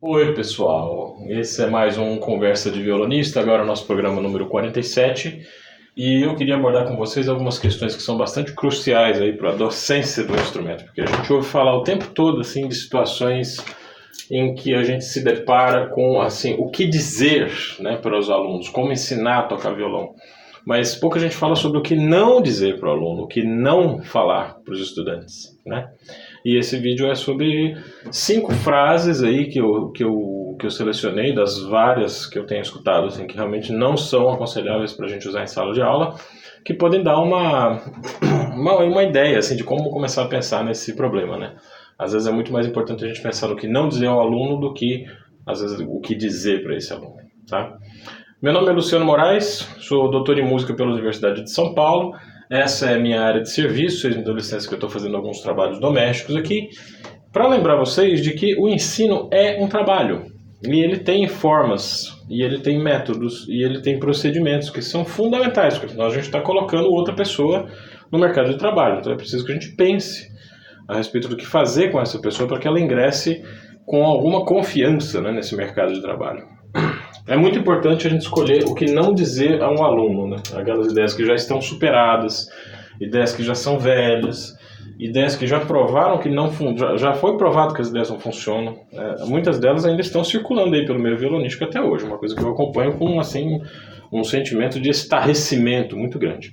Oi, pessoal. Esse é mais um Conversa de Violonista, agora nosso programa número 47. E eu queria abordar com vocês algumas questões que são bastante cruciais aí para a docência do instrumento, porque a gente ouve falar o tempo todo assim de situações em que a gente se depara com assim o que dizer, né, para os alunos, como ensinar a tocar violão. Mas pouca gente fala sobre o que não dizer para o aluno, o que não falar para os estudantes, né? E esse vídeo é sobre 5 frases aí que eu selecionei das várias que eu tenho escutado, assim, que realmente não são aconselháveis para a gente usar em sala de aula, que podem dar uma ideia assim, de como começar a pensar nesse problema, né? Às vezes é muito mais importante a gente pensar no que não dizer ao aluno do que, às vezes, o que dizer para esse aluno, tá? Meu nome é Luciano Moraes, sou doutor em música pela Universidade de São Paulo. Essa é a minha área de serviço, vocês me dão licença que eu estou fazendo alguns trabalhos domésticos aqui, para lembrar vocês de que o ensino é um trabalho, e ele tem formas, e ele tem métodos, e ele tem procedimentos que são fundamentais, porque senão a gente está colocando outra pessoa no mercado de trabalho, então é preciso que a gente pense a respeito do que fazer com essa pessoa para que ela ingresse com alguma confiança, né, nesse mercado de trabalho. É muito importante a gente escolher o que não dizer a um aluno, né? Aquelas ideias que já estão superadas, ideias que já são velhas, ideias que já provaram que não já foi provado que as ideias não funcionam. Muitas delas ainda estão circulando aí pelo meio violonístico até hoje, uma coisa que eu acompanho com assim um sentimento de estarrecimento muito grande.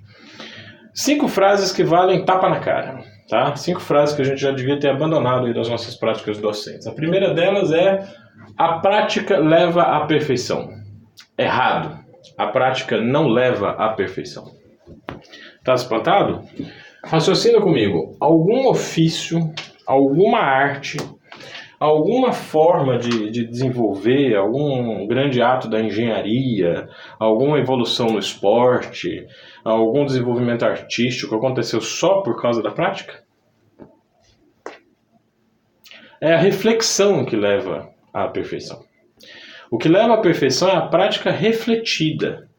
5 frases que valem tapa na cara, tá? 5 frases que a gente já devia ter abandonado aí das nossas práticas docentes. A primeira delas é: a prática leva à perfeição. Errado. A prática não leva à perfeição. Tá espantado? Raciocina comigo. Algum ofício, alguma arte, alguma forma de desenvolver, algum grande ato da engenharia, alguma evolução no esporte, algum desenvolvimento artístico aconteceu só por causa da prática? É a reflexão que leva à perfeição. O que leva à perfeição é a prática refletida.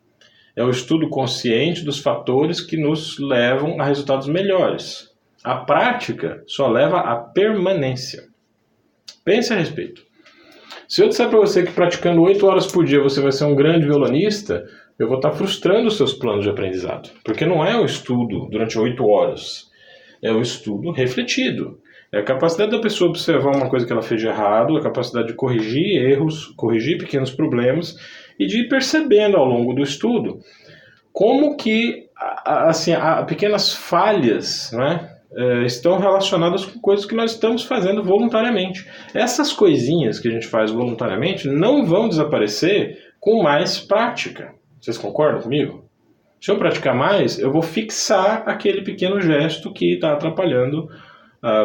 É o estudo consciente dos fatores que nos levam a resultados melhores. A prática só leva à permanência. Pense a respeito. Se eu disser para você que praticando 8 horas por dia você vai ser um grande violonista, eu vou estar frustrando os seus planos de aprendizado. Porque não é o estudo durante 8 horas. É o estudo refletido. É a capacidade da pessoa observar uma coisa que ela fez de errado, a capacidade de corrigir erros, corrigir pequenos problemas e de ir percebendo ao longo do estudo como que assim, pequenas falhas, né, estão relacionadas com coisas que nós estamos fazendo voluntariamente. Essas coisinhas que a gente faz voluntariamente não vão desaparecer com mais prática. Vocês concordam comigo? Se eu praticar mais, eu vou fixar aquele pequeno gesto que está atrapalhando,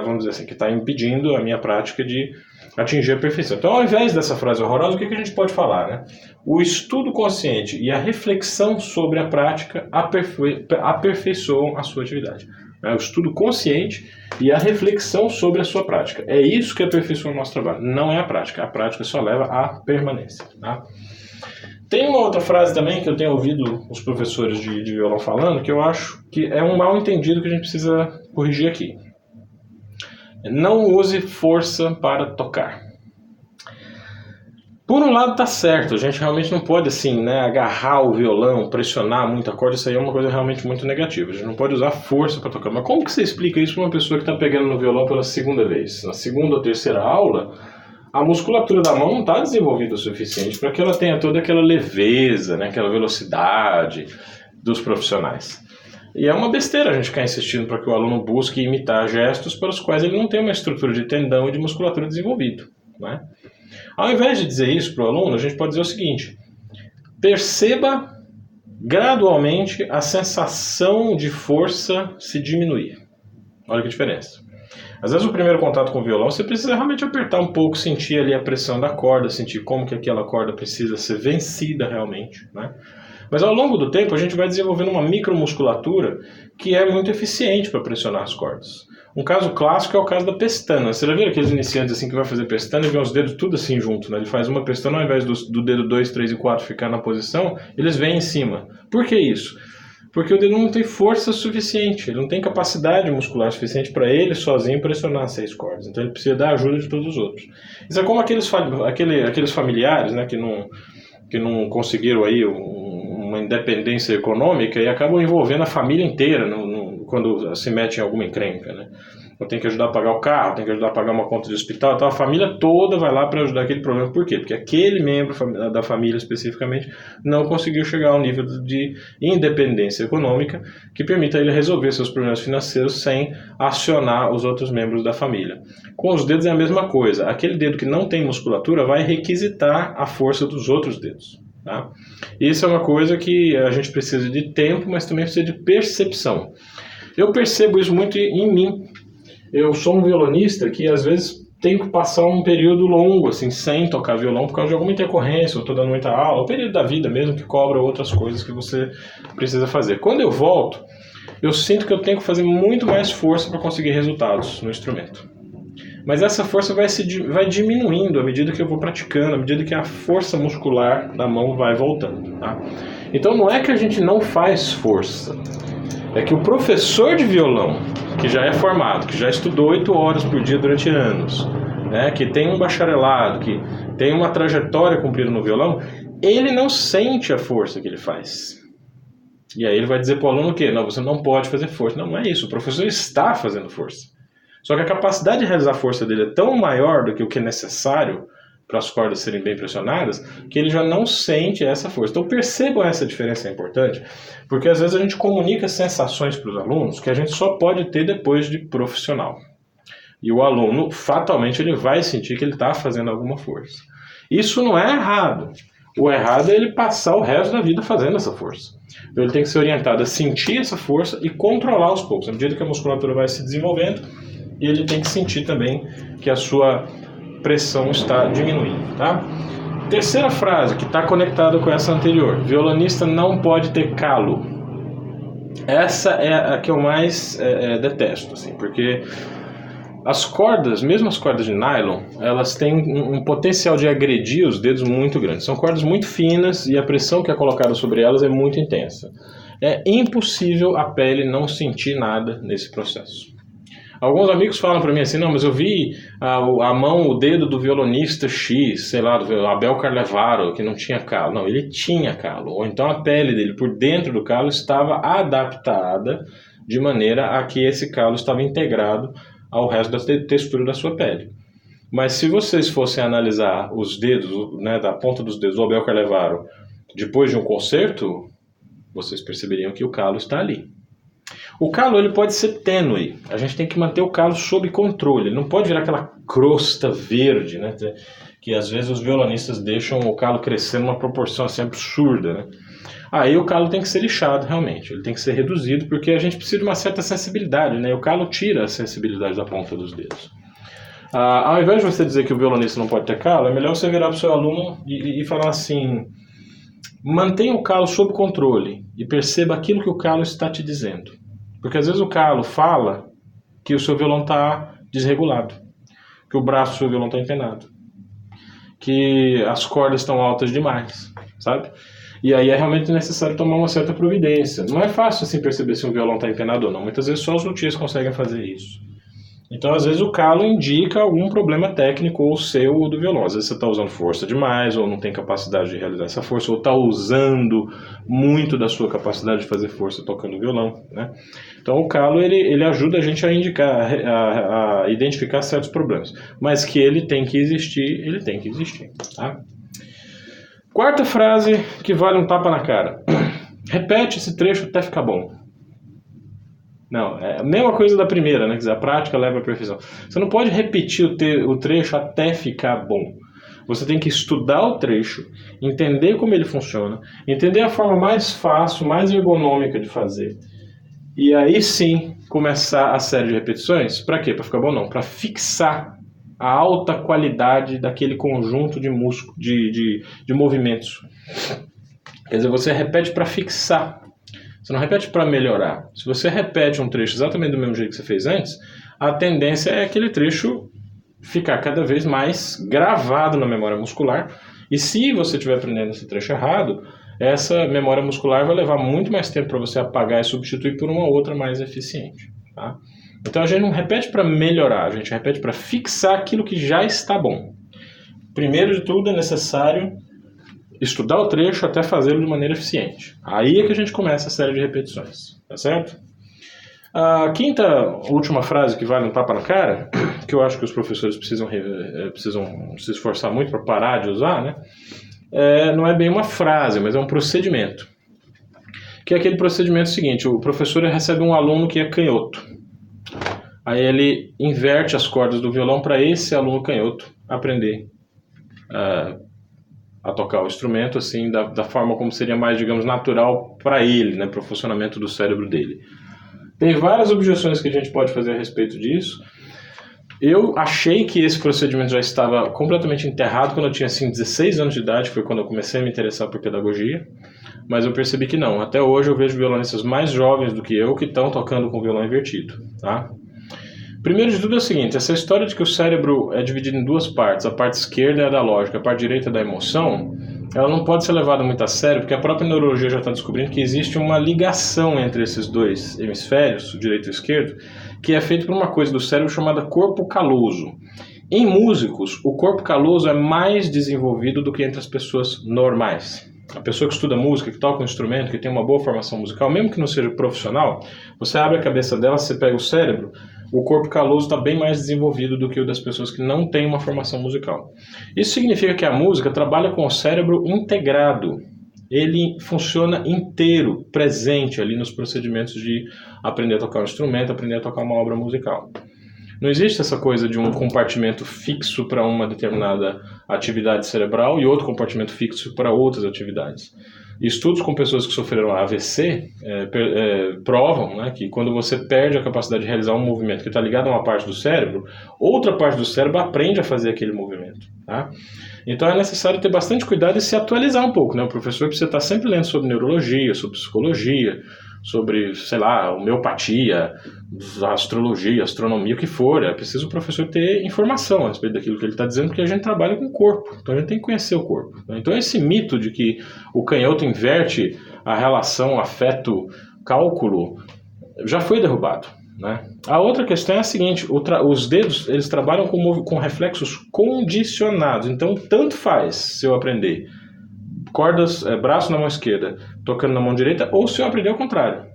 vamos dizer assim, que está impedindo a minha prática de atingir a perfeição. Então, ao invés dessa frase horrorosa, o que a gente pode falar, né? O estudo consciente e a reflexão sobre a prática aperfeiçoam a sua atividade. O estudo consciente e a reflexão sobre a sua prática. É isso que aperfeiçoa o nosso trabalho, não é a prática. A prática só leva à permanência, tá? Tem uma outra frase também que eu tenho ouvido os professores de violão falando, que eu acho que é um mal entendido que a gente precisa corrigir aqui. Não use força para tocar. Por um lado tá certo, a gente realmente não pode assim, né, agarrar o violão, pressionar muito a corda, isso aí é uma coisa realmente muito negativa. A gente não pode usar força para tocar. Mas como que você explica isso para uma pessoa que está pegando no violão pela segunda vez? Na segunda ou terceira aula, a musculatura da mão não está desenvolvida o suficiente para que ela tenha toda aquela leveza, né, aquela velocidade dos profissionais. E é uma besteira a gente ficar insistindo para que o aluno busque imitar gestos para os quais ele não tem uma estrutura de tendão e de musculatura desenvolvido, né? Ao invés de dizer isso para o aluno, a gente pode dizer o seguinte: perceba gradualmente a sensação de força se diminuir. Olha que diferença. Às vezes o primeiro contato com o violão você precisa realmente apertar um pouco, sentir ali a pressão da corda, sentir como que aquela corda precisa ser vencida realmente, né? Mas ao longo do tempo a gente vai desenvolvendo uma micromusculatura que é muito eficiente para pressionar as cordas. Um caso clássico é o caso da pestana. Você já viu aqueles iniciantes assim que vai fazer pestana e vê os dedos tudo assim junto, né? Ele faz uma pestana, ao invés do dedo 2, 3 e 4 ficar na posição, eles vêm em cima. Por que isso? Porque o dedo não tem força suficiente, ele não tem capacidade muscular suficiente para ele sozinho pressionar as 6 cordas. Então ele precisa da ajuda de todos os outros. Isso é como aqueles familiares, né, que não conseguiram aí uma independência econômica e acabam envolvendo a família inteira quando se mete em alguma encrenca, né? Eu tenho que ajudar a pagar o carro, tenho que ajudar a pagar uma conta de hospital, então a família toda vai lá para ajudar aquele problema. Por quê? Porque aquele membro da família especificamente não conseguiu chegar ao nível de independência econômica que permita ele resolver seus problemas financeiros sem acionar os outros membros da família. Com os dedos é a mesma coisa. Aquele dedo que não tem musculatura vai requisitar a força dos outros dedos. Tá? Isso é uma coisa que a gente precisa de tempo, mas também precisa de percepção. Eu percebo isso muito em mim. Eu sou um violonista que às vezes tenho que passar um período longo assim, sem tocar violão por causa de alguma intercorrência, ou estou dando muita aula, o período da vida mesmo que cobra outras coisas que você precisa fazer. Quando eu volto, eu sinto que eu tenho que fazer muito mais força para conseguir resultados no instrumento. Mas essa força vai diminuindo à medida que eu vou praticando, à medida que a força muscular da mão vai voltando. Tá? Então não é que a gente não faz força, é que o professor de violão, que já é formado, que já estudou 8 horas por dia durante anos, né, que tem um bacharelado, que tem uma trajetória cumprida no violão, ele não sente a força que ele faz. E aí ele vai dizer para o aluno o quê? Não, você não pode fazer força. Não, não é isso, o professor está fazendo força. Só que a capacidade de realizar a força dele é tão maior do que o que é necessário para as cordas serem bem pressionadas, que ele já não sente essa força. Então percebam essa diferença, é importante, porque às vezes a gente comunica sensações para os alunos que a gente só pode ter depois de profissional. E o aluno, fatalmente, ele vai sentir que ele está fazendo alguma força. Isso não é errado. O errado é ele passar o resto da vida fazendo essa força. Então ele tem que ser orientado a sentir essa força e controlar aos poucos. À medida que a musculatura vai se desenvolvendo, ele tem que sentir também que a sua pressão está diminuindo, tá? Terceira frase que está conectada com essa anterior: violonista não pode ter calo. Essa é a que eu mais detesto, assim, porque as cordas, mesmo as cordas de nylon, elas têm um potencial de agredir os dedos muito grande. São cordas muito finas e a pressão que é colocada sobre elas é muito intensa. É impossível a pele não sentir nada nesse processo. Alguns amigos falam para mim assim, não, mas eu vi a mão, o dedo do violonista X, sei lá, do Abel Carlevaro, que não tinha calo. Não, ele tinha calo. Ou então a pele dele por dentro do calo estava adaptada de maneira a que esse calo estava integrado ao resto da textura da sua pele. Mas se vocês fossem analisar os dedos, né, da ponta dos dedos do Abel Carlevaro depois de um concerto, vocês perceberiam que o calo está ali. O calo ele pode ser tênue, a gente tem que manter o calo sob controle, ele não pode virar aquela crosta verde, né, que às vezes os violonistas deixam o calo crescer numa proporção assim absurda, né? Aí o calo tem que ser lixado realmente, ele tem que ser reduzido porque a gente precisa de uma certa sensibilidade, né? O calo tira a sensibilidade da ponta dos dedos. Ao invés de você dizer que o violonista não pode ter calo, é melhor você virar para o seu aluno e falar assim: mantenha o calo sob controle e perceba aquilo que o calo está te dizendo. Porque às vezes o calo fala que o seu violão está desregulado, que o braço do seu violão está empenado, que as cordas estão altas demais, sabe? E aí é realmente necessário tomar uma certa providência. Não é fácil assim perceber se um violão está empenado ou não. Muitas vezes só os luthiers conseguem fazer isso. Então, às vezes, o calo indica algum problema técnico ou seu ou do violão. Às vezes você está usando força demais, ou não tem capacidade de realizar essa força, ou está usando muito da sua capacidade de fazer força tocando violão, né? Então, o calo ele ajuda a gente a indicar, a identificar certos problemas. Mas que ele tem que existir, ele tem que existir, tá? Quarta frase que vale um tapa na cara. Repete esse trecho até ficar bom. Não, é a mesma coisa da primeira, né? Quer dizer, a prática leva à perfeição. Você não pode repetir o trecho até ficar bom. Você tem que estudar o trecho, entender como ele funciona, entender a forma mais fácil, mais ergonômica de fazer. E aí sim, começar a série de repetições. Para quê? Para ficar bom? Não. Para fixar a alta qualidade daquele conjunto de movimentos. Quer dizer, você repete para fixar. Você não repete para melhorar. Se você repete um trecho exatamente do mesmo jeito que você fez antes, a tendência é aquele trecho ficar cada vez mais gravado na memória muscular. E se você estiver aprendendo esse trecho errado, essa memória muscular vai levar muito mais tempo para você apagar e substituir por uma outra mais eficiente. Tá? Então a gente não repete para melhorar, a gente repete para fixar aquilo que já está bom. Primeiro de tudo é necessário estudar o trecho até fazê-lo de maneira eficiente. Aí é que a gente começa a série de repetições, tá certo? A quinta, última frase que vale um tapa na cara, que eu acho que os professores precisam se esforçar muito para parar de usar, né? Não é bem uma frase, mas é um procedimento. Que é aquele procedimento seguinte: o professor recebe um aluno que é canhoto. Aí ele inverte as cordas do violão para esse aluno canhoto aprender a tocar o instrumento assim, da forma como seria mais, digamos, natural para ele, né, para o funcionamento do cérebro dele. Tem várias objeções que a gente pode fazer a respeito disso. Eu achei que esse procedimento já estava completamente enterrado quando eu tinha assim, 16 anos de idade, foi quando eu comecei a me interessar por pedagogia, mas eu percebi que não. Até hoje eu vejo violonistas mais jovens do que eu que estão tocando com violão invertido. Tá? Primeiro de tudo é o seguinte: essa história de que o cérebro é dividido em duas partes, a parte esquerda é a da lógica, a parte direita é da emoção, ela não pode ser levada muito a sério, porque a própria neurologia já está descobrindo que existe uma ligação entre esses dois hemisférios, o direito e o esquerdo, que é feita por uma coisa do cérebro chamada corpo caloso. Em músicos, o corpo caloso é mais desenvolvido do que entre as pessoas normais. A pessoa que estuda música, que toca um instrumento, que tem uma boa formação musical, mesmo que não seja profissional, você abre a cabeça dela, você pega o cérebro, o corpo caloso está bem mais desenvolvido do que o das pessoas que não têm uma formação musical. Isso significa que a música trabalha com o cérebro integrado. Ele funciona inteiro, presente ali nos procedimentos de aprender a tocar um instrumento, aprender a tocar uma obra musical. Não existe essa coisa de um compartimento fixo para uma determinada atividade cerebral e outro compartimento fixo para outras atividades. Estudos com pessoas que sofreram AVC provam, né, que quando você perde a capacidade de realizar um movimento que está ligado a uma parte do cérebro, outra parte do cérebro aprende a fazer aquele movimento. Tá? Então é necessário ter bastante cuidado e se atualizar um pouco. Né? O professor precisa estar sempre lendo sobre neurologia, sobre psicologia, sobre, sei lá, homeopatia, astrologia, astronomia, o que for. É preciso o professor ter informação a respeito daquilo que ele está dizendo, porque a gente trabalha com o corpo, então a gente tem que conhecer o corpo. Então esse mito de que o canhoto inverte a relação afeto-cálculo já foi derrubado. Né? A outra questão é a seguinte: os dedos eles trabalham com reflexos condicionados, então tanto faz se eu aprender cordas, braço na mão esquerda, tocando na mão direita, ou se eu aprender ao contrário.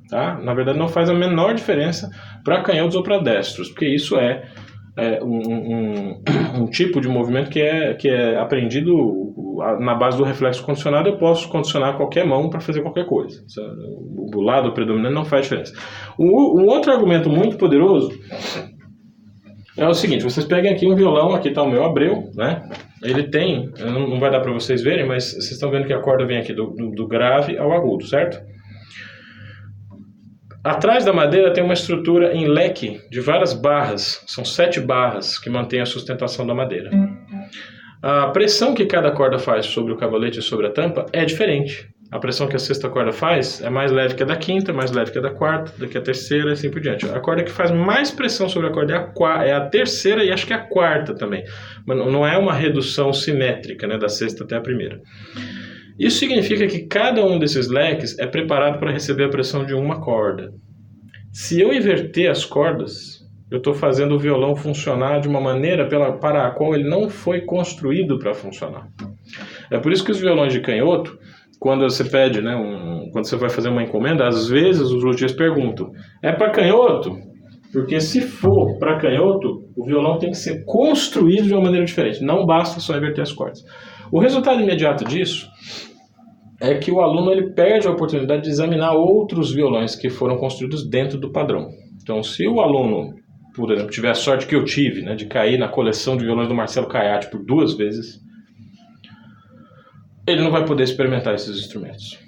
Tá? Na verdade não faz a menor diferença para canhotos ou para destros, porque isso é um tipo de movimento que é aprendido na base do reflexo condicionado. Eu posso condicionar qualquer mão para fazer qualquer coisa. O lado predominante não faz diferença. Um outro argumento muito poderoso é o seguinte: vocês peguem aqui um violão, aqui está o meu Abreu, né? Ele tem, não vai dar para vocês verem, mas vocês estão vendo que a corda vem aqui do grave ao agudo, certo? Atrás da madeira tem uma estrutura em leque de várias barras, são 7 barras que mantêm a sustentação da madeira. A pressão que cada corda faz sobre o cavalete e sobre a tampa é diferente. A pressão que a sexta corda faz é mais leve que a da quinta, mais leve que a da quarta, do que a terceira e assim por diante. A corda que faz mais pressão sobre a corda é a terceira e acho que a quarta também. Mas não é uma redução simétrica, né, da sexta até a primeira. Isso significa que cada um desses leques é preparado para receber a pressão de uma corda. Se eu inverter as cordas, eu estou fazendo o violão funcionar de uma maneira para a qual ele não foi construído para funcionar. É por isso que os violões de canhoto, quando você pede, né, quando você vai fazer uma encomenda, às vezes os luthiers perguntam: é para canhoto? Porque se for para canhoto, o violão tem que ser construído de uma maneira diferente. Não basta só inverter as cordas. O resultado imediato disso é que o aluno ele perde a oportunidade de examinar outros violões que foram construídos dentro do padrão. Então, se o aluno, por exemplo, tiver a sorte que eu tive, né, de cair na coleção de violões do Marcelo Caiati por 2 vezes, ele não vai poder experimentar esses instrumentos.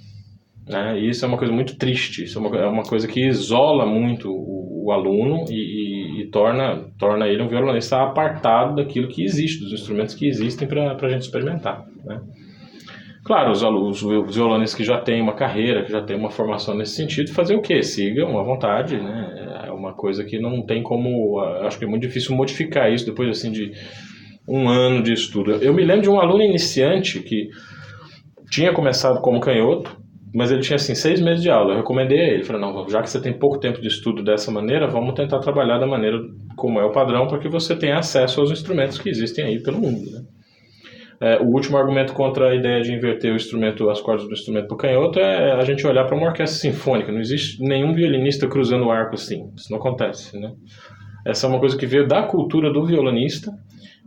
Né? E isso é uma coisa muito triste, isso é uma coisa que isola muito o aluno e torna ele um violonista apartado daquilo que existe, dos instrumentos que existem para a gente experimentar. Né? Claro, os violonistas que já têm uma carreira, que já têm uma formação nesse sentido, fazer o quê? Sigam à vontade, né? É uma coisa que não tem como, acho que é muito difícil modificar isso depois assim, de 1 ano de estudo. Eu me lembro de um aluno iniciante que tinha começado como canhoto, mas ele tinha assim 6 meses de aula. Eu recomendei a ele, falei, não, já que você tem pouco tempo de estudo dessa maneira, vamos tentar trabalhar da maneira como é o padrão, para que você tenha acesso aos instrumentos que existem aí pelo mundo, né? O último argumento contra a ideia de inverter o instrumento, as cordas do instrumento para o canhoto é a gente olhar para uma orquestra sinfônica. Não existe nenhum violinista cruzando o arco assim. Isso não acontece, né? Essa é uma coisa que veio da cultura do violonista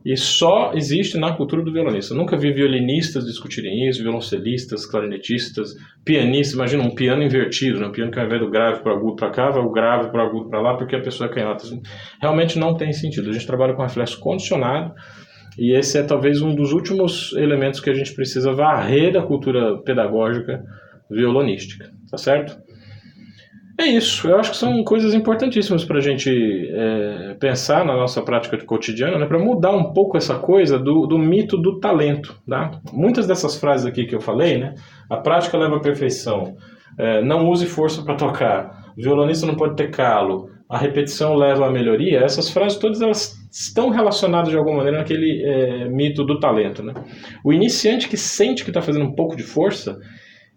e só existe na cultura do violonista. Eu nunca vi violinistas discutirem isso, violoncelistas, clarinetistas, pianistas. Imagina um piano invertido, né? Um piano que ao invés do grave para o agudo para cá, vai o grave para o agudo para lá, porque a pessoa é canhota. Realmente não tem sentido. A gente trabalha com reflexo condicionado. E esse é talvez um dos últimos elementos que a gente precisa varrer da cultura pedagógica violonística, tá certo? É isso, eu acho que são coisas importantíssimas para a gente pensar na nossa prática cotidiana, né, para mudar um pouco essa coisa do mito do talento. Tá? Muitas dessas frases aqui que eu falei, né, a prática leva à perfeição, não use força para tocar, o violonista não pode ter calo, a repetição leva à melhoria, essas frases todas elas estão relacionadas de alguma maneira naquele mito do talento. Né? O iniciante que sente que está fazendo um pouco de força,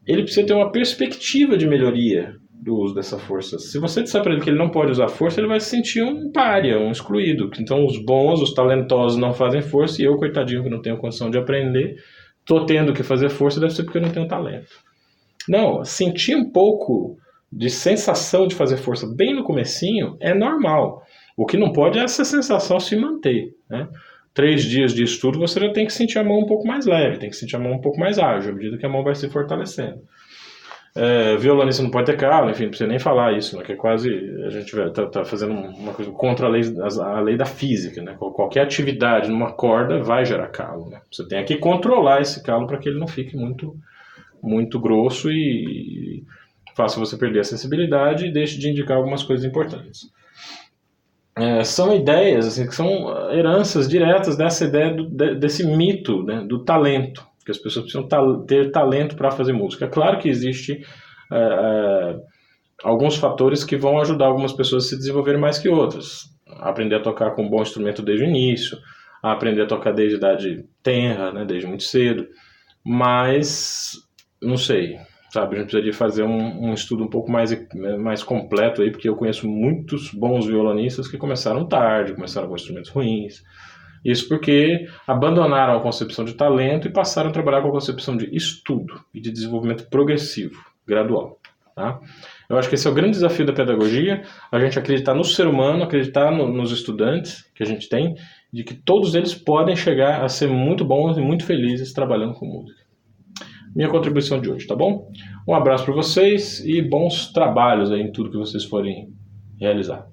ele precisa ter uma perspectiva de melhoria do uso dessa força. Se você disser para ele que ele não pode usar força, ele vai se sentir um pária, um excluído. Então os bons, os talentosos não fazem força e eu, coitadinho, que não tenho condição de aprender, estou tendo que fazer força, deve ser porque eu não tenho talento. Não, sentir um pouco de sensação de fazer força bem no comecinho é normal. O que não pode é essa sensação se manter, né? 3 dias de estudo você já tem que sentir a mão um pouco mais leve, tem que sentir a mão um pouco mais ágil, à medida que a mão vai se fortalecendo. Violonista não pode ter calo, enfim, não precisa nem falar isso, né, que é quase, a gente tá fazendo uma coisa contra a lei da física, né? Qualquer atividade numa corda vai gerar calo, né? Você tem que controlar esse calo para que ele não fique muito grosso e faça você perder a sensibilidade e deixe de indicar algumas coisas importantes. São ideias assim, que são heranças diretas dessa ideia desse mito, né, do talento, que as pessoas precisam ter talento para fazer música. É claro que existe alguns fatores que vão ajudar algumas pessoas a se desenvolverem mais que outras. Aprender a tocar com um bom instrumento desde o início, a aprender a tocar desde idade tenra, né, desde muito cedo, mas não sei, sabe, a gente precisaria fazer um estudo um pouco mais completo aí, porque eu conheço muitos bons violonistas que começaram tarde, começaram com instrumentos ruins. Isso porque abandonaram a concepção de talento e passaram a trabalhar com a concepção de estudo e de desenvolvimento progressivo, gradual. Tá? Eu acho que esse é o grande desafio da pedagogia, a gente acreditar no ser humano, acreditar nos estudantes que a gente tem, de que todos eles podem chegar a ser muito bons e muito felizes trabalhando com música. Minha contribuição de hoje, tá bom? Um abraço para vocês e bons trabalhos aí em tudo que vocês forem realizar.